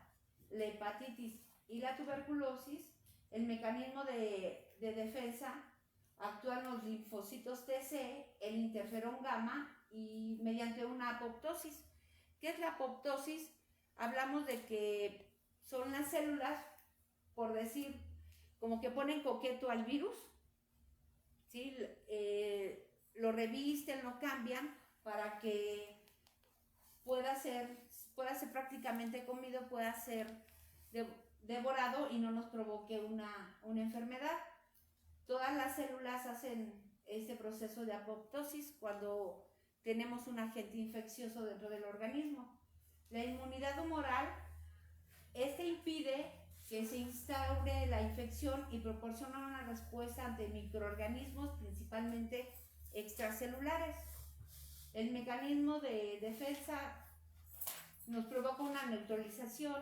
I: la hepatitis y la tuberculosis, el mecanismo de defensa actúan los linfocitos TC, el interferón gamma y mediante una apoptosis. ¿Qué es la apoptosis? Hablamos de que son las células, por decir, como que ponen coqueto al virus, ¿sí? Lo revisten, lo cambian para que pueda ser prácticamente comido, pueda ser devorado y no nos provoque una enfermedad. Todas las células hacen este proceso de apoptosis cuando tenemos un agente infeccioso dentro del organismo. La inmunidad humoral, impide que se instaure la infección y proporciona una respuesta ante microorganismos, principalmente extracelulares. El mecanismo de defensa nos provoca una neutralización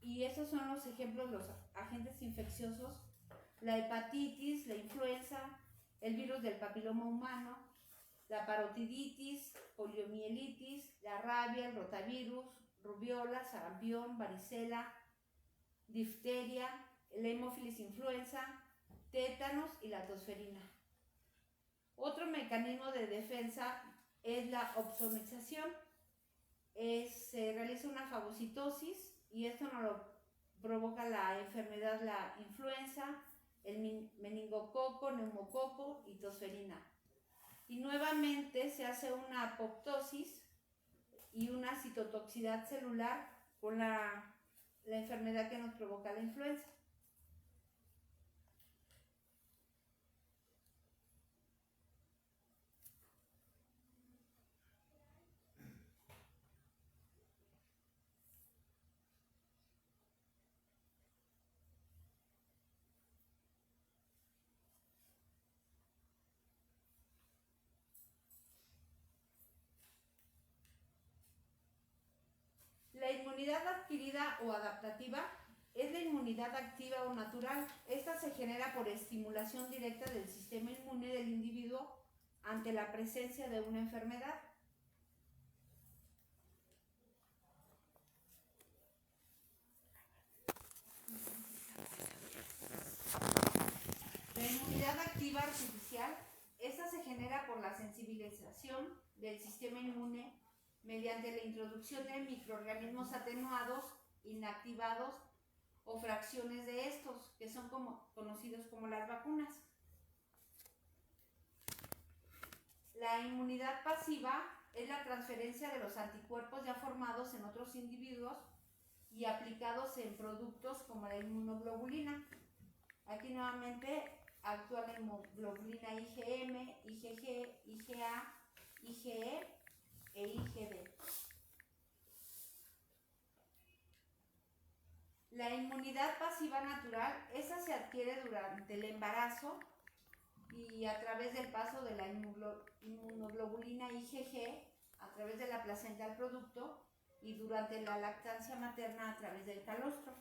I: y esos son los ejemplos de los agentes infecciosos: la hepatitis, la influenza, el virus del papiloma humano, la parotiditis, poliomielitis, la rabia, el rotavirus, rubiola, sarampión, varicela, difteria, la hemófilis influenza, tétanos y la tosferina. Otro mecanismo de defensa es la opsonización. Se realiza una fagocitosis y esto nos lo provoca la enfermedad, la influenza, el meningococo, neumococo y tosferina. Y nuevamente se hace una apoptosis y una citotoxicidad celular con la enfermedad que nos provoca la influenza. La inmunidad adquirida o adaptativa es la inmunidad activa o natural. Esta se genera por estimulación directa del sistema inmune del individuo ante la presencia de una enfermedad. La inmunidad activa artificial, esta se genera por la sensibilización del sistema inmune mediante la introducción de microorganismos atenuados, inactivados o fracciones de estos, que son conocidos como las vacunas. La inmunidad pasiva es la transferencia de los anticuerpos ya formados en otros individuos y aplicados en productos como la inmunoglobulina. Aquí nuevamente actúa la inmunoglobulina IgM, IgG, IgA, IgE e IgD. La inmunidad pasiva natural, esa se adquiere durante el embarazo y a través del paso de la inmunoglobulina IgG a través de la placenta al producto y durante la lactancia materna a través del calostro.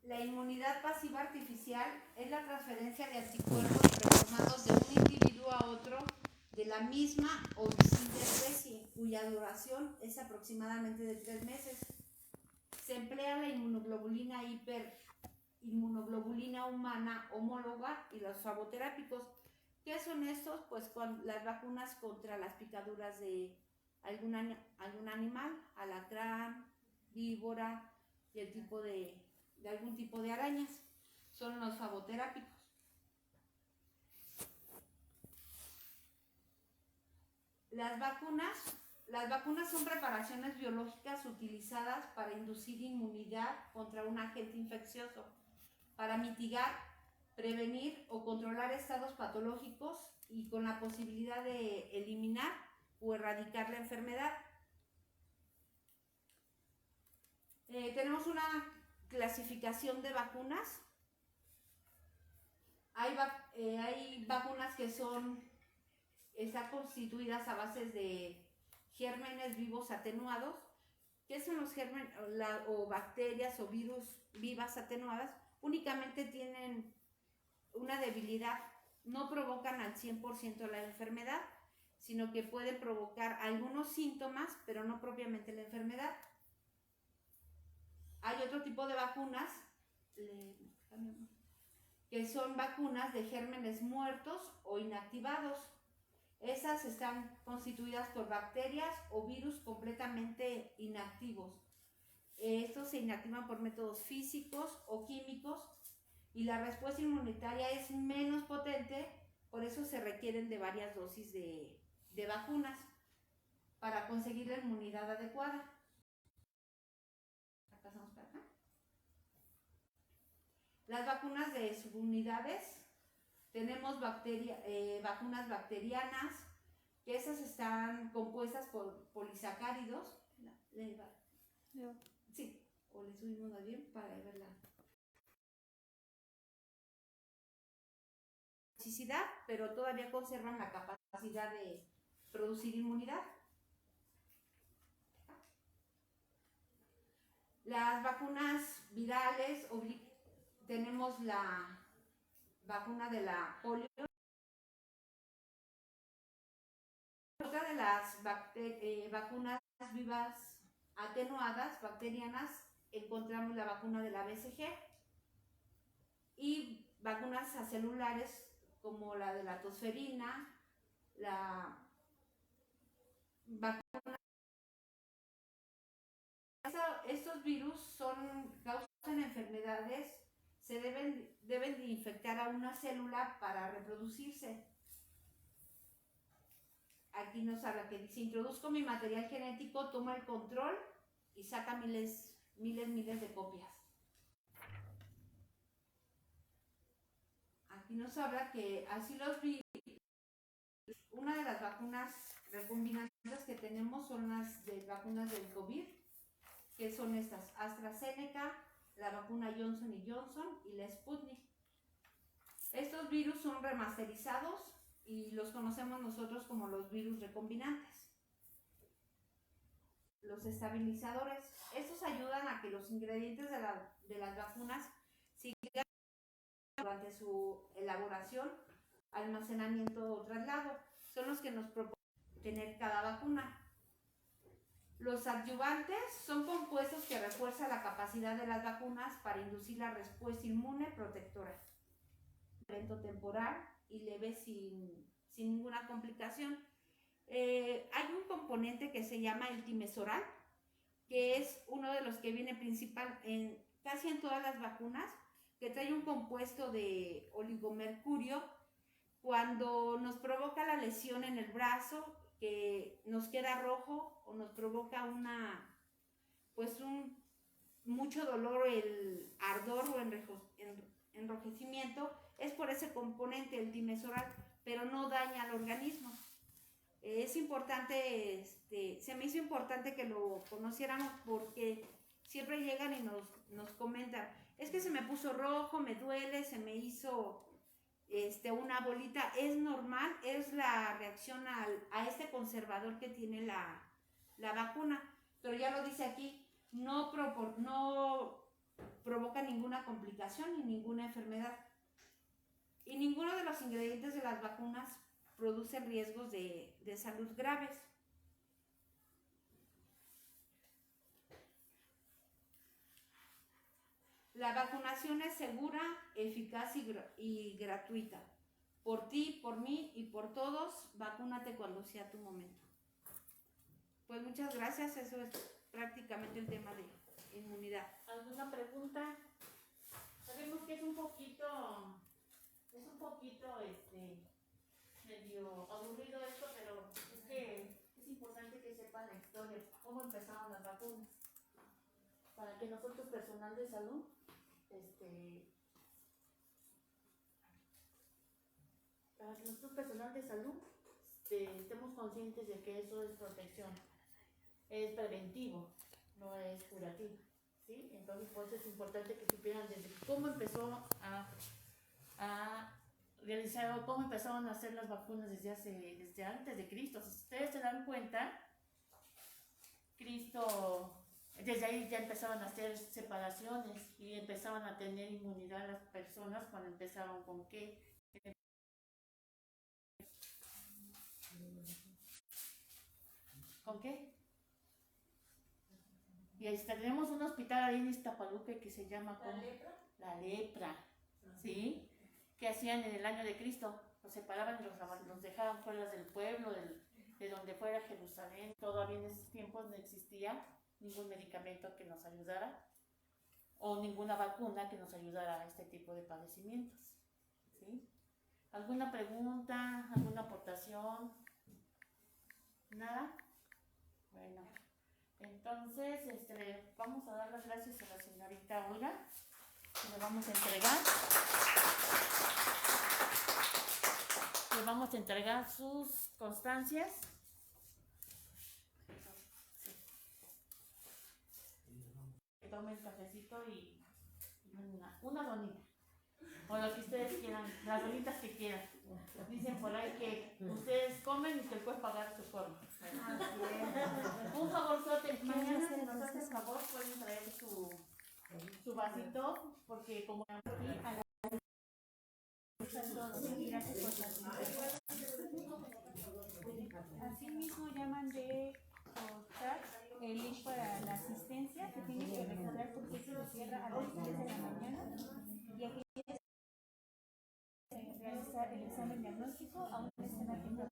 I: La inmunidad pasiva artificial es la transferencia de anticuerpos transformados de un individuo a otro de la misma o distinta especie, cuya duración es aproximadamente de 3 meses. Se emplea la inmunoglobulina inmunoglobulina humana homóloga y los fagoterápicos. ¿Qué son estos? Pues las vacunas contra las picaduras de algún animal, alacrán, víbora y el tipo de algún tipo de arañas. Son los fagoterápicos. Las vacunas son preparaciones biológicas utilizadas para inducir inmunidad contra un agente infeccioso, para mitigar, prevenir o controlar estados patológicos y con la posibilidad de eliminar o erradicar la enfermedad. Tenemos una clasificación de vacunas. Hay vacunas que están constituidas a base de gérmenes vivos atenuados. ¿Qué son los gérmenes o bacterias o virus vivas atenuadas? Únicamente tienen una debilidad, no provocan al 100% la enfermedad, sino que pueden provocar algunos síntomas, pero no propiamente la enfermedad. Hay otro tipo de vacunas que son vacunas de gérmenes muertos o inactivados. Esas están constituidas por bacterias o virus completamente inactivos. Estos se inactivan por métodos físicos o químicos y la respuesta inmunitaria es menos potente, por eso se requieren de varias dosis de vacunas para conseguir la inmunidad adecuada. Pasamos para acá. Las vacunas de subunidades. Tenemos vacunas bacterianas, que esas están compuestas por polisacáridos. Sí, o le subimos más bien para verla. Toxicidad, pero todavía conservan la capacidad de producir inmunidad. Las vacunas virales, tenemos la vacuna de la polio. Otra de las vacunas vivas atenuadas, bacterianas, encontramos la vacuna de la BCG y vacunas acelulares como la de la tosferina, la vacuna. Estos virus causan enfermedades, se deben de infectar a una célula para reproducirse. Aquí nos habla que si introduzco mi material genético, toma el control y saca miles de copias. Aquí nos habla que así los virus, una de las vacunas recombinantes que tenemos son las vacunas del COVID, que son estas: AstraZeneca, la vacuna Johnson & Johnson y la Sputnik. Estos virus son remasterizados y los conocemos nosotros como los virus recombinantes. Los estabilizadores, estos ayudan a que los ingredientes de las vacunas sigan durante su elaboración, almacenamiento o traslado. Son los que nos proponen tener cada vacuna. Los adyuvantes son compuestos que refuerzan la capacidad de las vacunas para inducir la respuesta inmune protectora. Lento temporal y leve sin ninguna complicación. Hay un componente que se llama el timesoral, que es uno de los que viene principal casi en todas las vacunas, que trae un compuesto de oligomercurio. Cuando nos provoca la lesión en el brazo, que nos queda rojo o nos provoca mucho dolor, el ardor o enrojecimiento, es por ese componente, el timesoral, pero no daña al organismo. Es importante, se me hizo importante que lo conociéramos porque siempre llegan y nos comentan, es que se me puso rojo, me duele, se me hizo una bolita. Es normal, es la reacción a este conservador que tiene la vacuna, pero ya lo dice aquí, no provoca ninguna complicación ni ninguna enfermedad. Y ninguno de los ingredientes de las vacunas producen riesgos de salud graves. La vacunación es segura, eficaz y gratuita. Por ti, por mí y por todos, vacúnate cuando sea tu momento. Pues muchas gracias, eso es prácticamente el tema de inmunidad.
H: ¿Alguna pregunta? Sabemos que es un poquito medio aburrido esto, pero es que es importante que sepan la historia, cómo empezaron las vacunas, para que nosotros, personal de salud, estemos conscientes de que eso es protección, es preventivo, no es curativo, ¿sí? Entonces, por eso es importante que supieran desde cómo empezó a realizar o cómo empezaron a hacer las vacunas desde antes de Cristo. Si ustedes se dan cuenta, Cristo, desde ahí ya empezaban a hacer separaciones y empezaban a tener inmunidad las personas cuando empezaron con qué. ¿Con qué? Y ahí tenemos un hospital ahí en Iztapaluca que se llama la lepra, ¿sí? Que hacían en el año de Cristo, los separaban y los dejaban fuera del pueblo, de donde fuera Jerusalén. Todavía en esos tiempos no existía ningún medicamento que nos ayudara o ninguna vacuna que nos ayudara a este tipo de padecimientos, ¿sí? ¿Alguna pregunta? ¿Alguna aportación? ¿Nada? Bueno, entonces vamos a dar las gracias a la señorita Olga y le vamos a entregar sus constancias. Que tome el cafecito y una donita, o lo que ustedes quieran, las donitas que quieran. Dicen por ahí que ustedes comen y que el puede pagar su forma. Un favorzote, mañana si nos hacen favor pueden traer su vasito, porque como aquí a la
C: así mismo llaman de cortar el link para la asistencia que tienen que recordar porque se cierra a las 10 de la mañana y aquí realizar el examen diagnóstico aún están haciendo.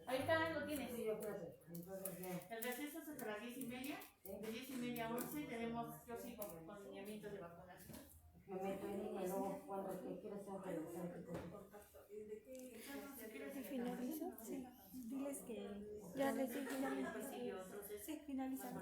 H: Ahorita lo tienes. El receso es hasta las 10:30. De 10:30 a 11 tenemos, yo sigo con lineamientos de vacunación.
G: Me meto en línea y luego cuando quiero hacer
C: ¿Se finalizó? Sí. Diles que ya les dije finalizado. Sí, finalizado.